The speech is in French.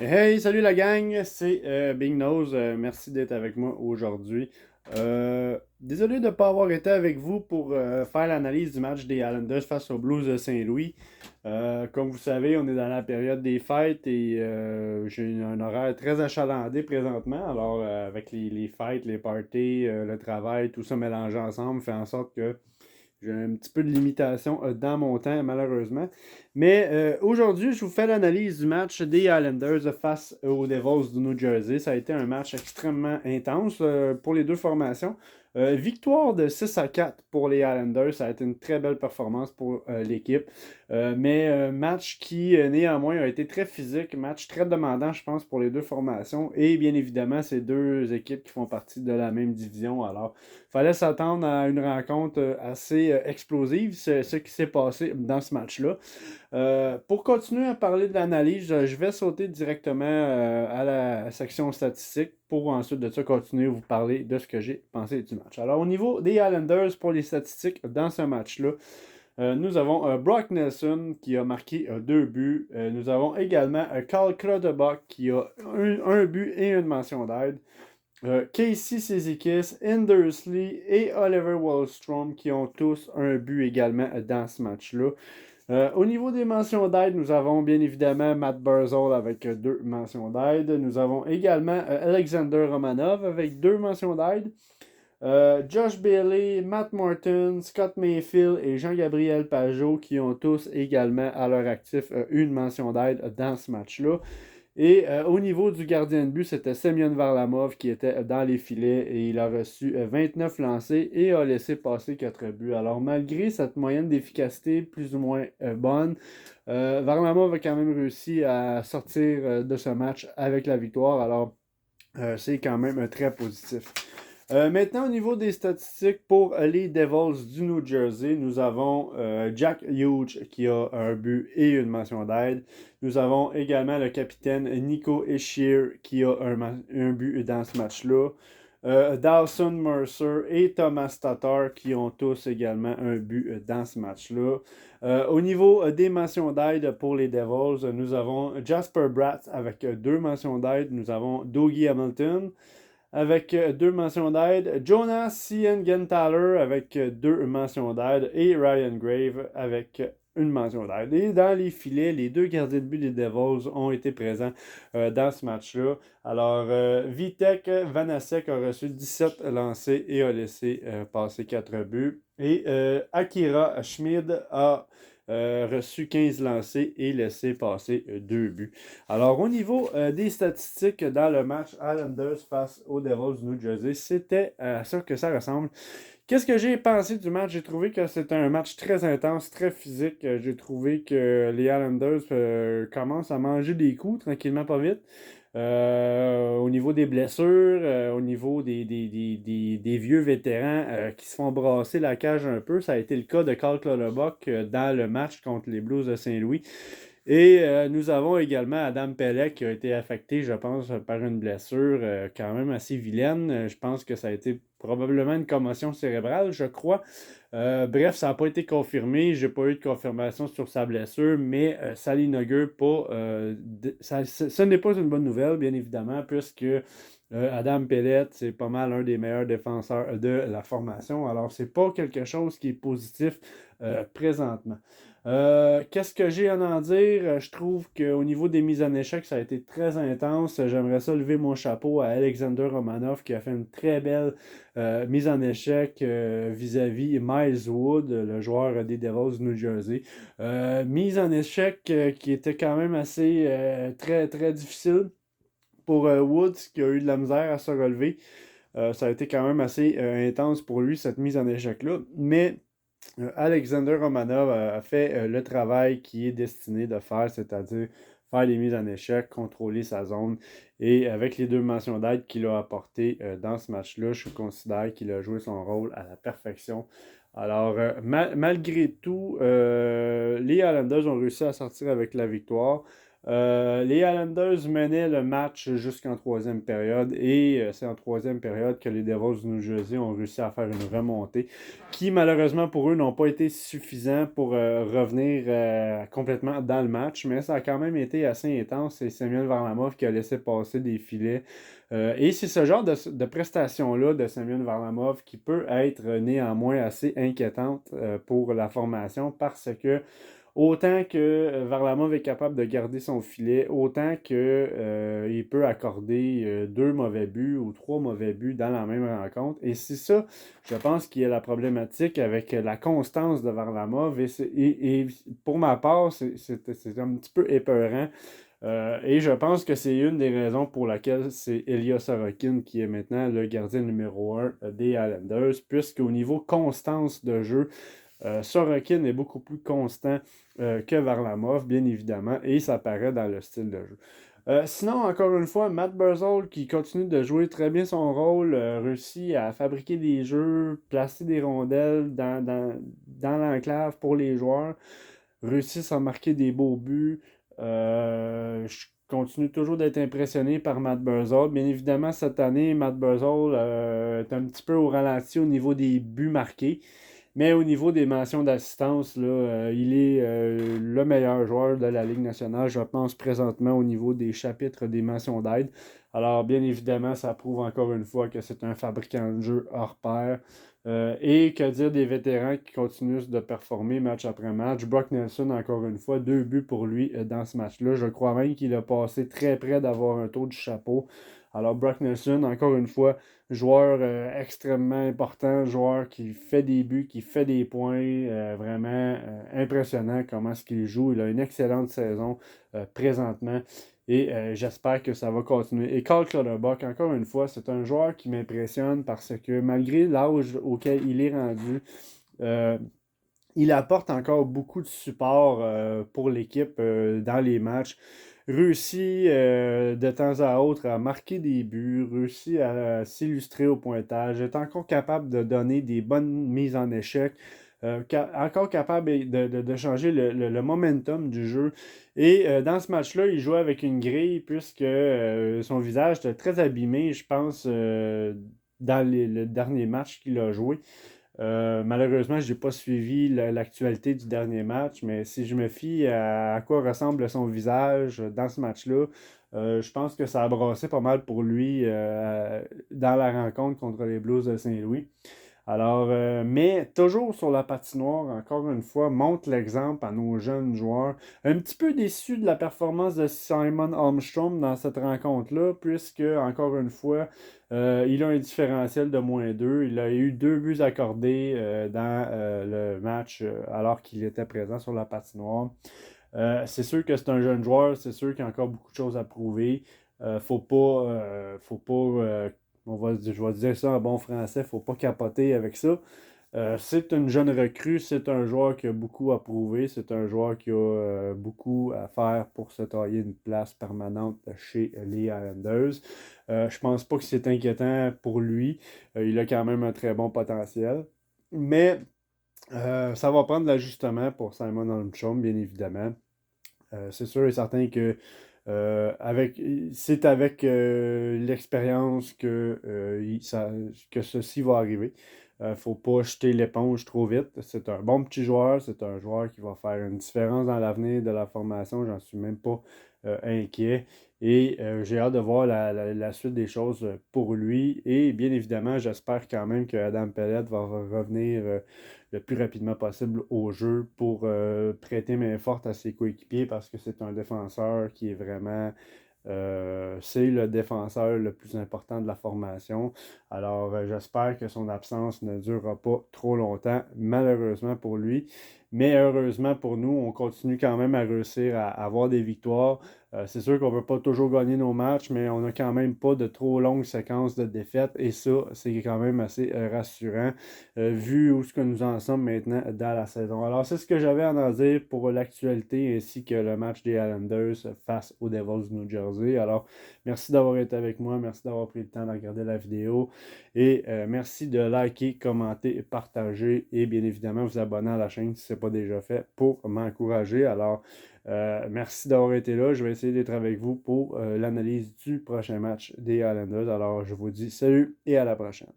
Hey, salut la gang, c'est Big Nose. Merci d'être avec moi aujourd'hui. Désolé de ne pas avoir été avec vous pour faire l'analyse du match des Islanders face aux Blues de Saint-Louis. Comme vous savez, on est dans la période des fêtes et j'ai un horaire très achalandé présentement. Alors, avec les fêtes, les parties, le travail, tout ça mélangé ensemble fait en sorte que j'ai un petit peu de limitation dans mon temps, malheureusement. Mais aujourd'hui, je vous fais l'analyse du match des Islanders face aux Devils du New Jersey. Ça a été un match extrêmement intense pour les deux formations. Victoire de 6-4 pour les Islanders. Ça a été une très belle performance pour l'équipe. Mais match qui, néanmoins, a été très physique. Match très demandant, je pense, pour les deux formations. Et bien évidemment, c'est deux équipes qui font partie de la même division. Alors, fallait s'attendre à une rencontre assez explosive, ce qui s'est passé dans ce match-là. Pour continuer à parler de l'analyse, je vais sauter directement à la section statistique pour ensuite de ça continuer à vous parler de ce que j'ai pensé du match. Alors, au niveau des Islanders pour les statistiques dans ce match-là, nous avons Brock Nelson qui a marqué deux buts. Nous avons également Carl Clutterbuck qui a un but et une mention d'aide. Casey Cizikas, Endersley et Oliver Wallstrom qui ont tous un but également dans ce match-là. Au niveau des mentions d'aide, nous avons bien évidemment Matt Barzal avec deux mentions d'aide. Nous avons également Alexander Romanov avec deux mentions d'aide. Josh Bailey, Matt Martin, Scott Mayfield et Jean-Gabriel Pajot qui ont tous également à leur actif une mention d'aide dans ce match-là. Et au niveau du gardien de but, c'était Semyon Varlamov qui était dans les filets et il a reçu 29 lancés et a laissé passer 4 buts. Alors malgré cette moyenne d'efficacité plus ou moins bonne, Varlamov a quand même réussi à sortir de ce match avec la victoire. Alors c'est quand même très positif. Maintenant, au niveau des statistiques pour les Devils du New Jersey, nous avons Jack Hughes qui a un but et une mention d'aide. Nous avons également le capitaine Nico Hischier qui a un but dans ce match-là. Dawson Mercer et Thomas Tatar qui ont tous également un but dans ce match-là. Au niveau des mentions d'aide pour les Devils, nous avons Jasper Bratt avec deux mentions d'aide. Nous avons Dougie Hamilton avec deux mentions d'aide, Jonas Siengenthaler avec deux mentions d'aide et Ryan Grave avec une mention d'aide. Et dans les filets, les deux gardiens de but des Devils ont été présents dans ce match-là. Alors, Vitek Vanasek a reçu 17 lancés et a laissé passer 4 buts. Et Akira Schmid a reçu 15 lancés et laissé passer 2 buts. Alors, au niveau des statistiques dans le match Islanders face aux Devils du New Jersey, c'était à ça que ça ressemble. Qu'est-ce que j'ai pensé du match? J'ai trouvé que c'était un match très intense, très physique. J'ai trouvé que les Islanders commencent à manger des coups tranquillement, pas vite. Au niveau des blessures, au niveau des vieux vétérans qui se font brasser la cage un peu, ça a été le cas de Carl Clutterbuck dans le match contre les Blues de Saint-Louis. Et nous avons également Adam Pellet qui a été affecté, je pense, par une blessure quand même assez vilaine. Je pense que ça a été probablement une commotion cérébrale, je crois. Bref, ça n'a pas été confirmé. J'ai pas eu de confirmation sur sa blessure, mais ça l'inaugure pas. Ce n'est pas une bonne nouvelle, bien évidemment, puisque Adam Pellet, c'est pas mal un des meilleurs défenseurs de la formation. Alors, c'est pas quelque chose qui est positif présentement. Qu'est-ce que j'ai à en dire? Je trouve qu'au niveau des mises en échec, ça a été très intense. J'aimerais ça lever mon chapeau à Alexander Romanov qui a fait une très belle mise en échec vis-à-vis Miles Wood, le joueur des Devils du New Jersey. Mise en échec qui était quand même assez très, très difficile pour Woods qui a eu de la misère à se relever. Ça a été quand même assez intense pour lui, cette mise en échec-là. Mais Alexander Romanov a fait le travail qui est destiné de faire, c'est-à-dire faire les mises en échec, contrôler sa zone. Et avec les deux mentions d'aide qu'il a apportées dans ce match-là, je considère qu'il a joué son rôle à la perfection. Alors, malgré tout, les Islanders ont réussi à sortir avec la victoire. Les Islanders menaient le match jusqu'en troisième période et c'est en troisième période que les Devils du New Jersey ont réussi à faire une remontée qui malheureusement pour eux n'ont pas été suffisants pour revenir complètement dans le match, mais ça a quand même été assez intense. C'est Samuel Varlamov qui a laissé passer des filets. Et c'est ce genre de prestation-là de Samuel Varlamov qui peut être néanmoins assez inquiétante pour la formation parce que autant que Varlamov est capable de garder son filet, autant que il peut accorder deux mauvais buts ou trois mauvais buts dans la même rencontre. Et c'est ça, je pense, qui est la problématique avec la constance de Varlamov. Et pour ma part, c'est un petit peu épeurant. Et je pense que c'est une des raisons pour laquelle c'est Ilya Sorokin qui est maintenant le gardien numéro un des Islanders, puisqu'au niveau constance de jeu, Sorokin est beaucoup plus constant que Varlamov, bien évidemment, et ça paraît dans le style de jeu. Sinon, encore une fois, Matt Barzal qui continue de jouer très bien son rôle, réussit à fabriquer des jeux, placer des rondelles dans l'enclave pour les joueurs, réussit à marquer des beaux buts. Je continue toujours d'être impressionné par Matt Barzal. Bien évidemment, cette année, Matt Barzal est un petit peu au ralenti au niveau des buts marqués. Mais au niveau des mentions d'assistance, là, il est le meilleur joueur de la Ligue nationale, je pense, présentement au niveau des chapitres des mentions d'aide. Alors, bien évidemment, ça prouve encore une fois que c'est un fabricant de jeu hors pair. Et que dire des vétérans qui continuent de performer match après match. Brock Nelson, encore une fois, 2 buts pour lui dans ce match-là. Je crois même qu'il a passé très près d'avoir un tour du chapeau. Alors, Brock Nelson, encore une fois, joueur extrêmement important, joueur qui fait des buts, qui fait des points, vraiment impressionnant comment est-ce qu'il joue. Il a une excellente saison présentement et j'espère que ça va continuer. Et Carl Clutterbuck, encore une fois, c'est un joueur qui m'impressionne parce que malgré l'âge auquel il est rendu, euh, il apporte encore beaucoup de support pour l'équipe dans les matchs. Réussit de temps à autre à marquer des buts, réussit à s'illustrer au pointage, est encore capable de donner des bonnes mises en échec, encore capable de changer le momentum du jeu. Et dans ce match-là, il jouait avec une grille puisque son visage était très abîmé, je pense, dans le dernier match qu'il a joué. Malheureusement, je n'ai pas suivi l'actualité du dernier match, mais si je me fie à quoi ressemble son visage dans ce match-là, je pense que ça a brassé pas mal pour lui dans la rencontre contre les Blues de Saint-Louis. Alors, mais toujours sur la patinoire, encore une fois, montre l'exemple à nos jeunes joueurs. Un petit peu déçu de la performance de Simon Armstrong dans cette rencontre-là, puisque, encore une fois, il a un différentiel de -2. Il a eu 2 buts accordés dans le match alors qu'il était présent sur la patinoire. C'est sûr que c'est un jeune joueur, c'est sûr qu'il y a encore beaucoup de choses à prouver. Faut pas je vais dire ça en bon français, faut pas capoter avec ça. C'est une jeune recrue, c'est un joueur qui a beaucoup à prouver, c'est un joueur qui a beaucoup à faire pour se tailler une place permanente chez les Islanders. Je pense pas que c'est inquiétant pour lui. Il a quand même un très bon potentiel. Mais ça va prendre l'ajustement pour Simon Armstrong, bien évidemment. C'est sûr et certain que c'est avec l'expérience que ceci va arriver. Faut pas jeter l'éponge trop vite. C'est un bon petit joueur. C'est un joueur qui va faire une différence dans l'avenir de la formation. J'en suis même pas inquiet. Et j'ai hâte de voir la suite des choses pour lui. Et bien évidemment, j'espère quand même que Adam Pellet va revenir le plus rapidement possible au jeu pour prêter main forte à ses coéquipiers parce que c'est un défenseur qui est vraiment c'est le défenseur le plus important de la formation. Alors, j'espère que son absence ne durera pas trop longtemps, malheureusement pour lui. Mais heureusement pour nous, on continue quand même à réussir à avoir des victoires. C'est sûr qu'on ne veut pas toujours gagner nos matchs, mais on n'a quand même pas de trop longues séquences de défaites. Et ça, c'est quand même assez rassurant, vu où ce que nous en sommes maintenant dans la saison. Alors, c'est ce que j'avais à en dire pour l'actualité ainsi que le match des Islanders face aux Devils du New Jersey. Alors, merci d'avoir été avec moi, merci d'avoir pris le temps de regarder la vidéo et merci de liker, commenter, partager et bien évidemment vous abonner à la chaîne si ce n'est pas déjà fait pour m'encourager. Alors, Merci d'avoir été là. Je vais essayer d'être avec vous pour l'analyse du prochain match des Islanders. Alors, je vous dis salut et à la prochaine.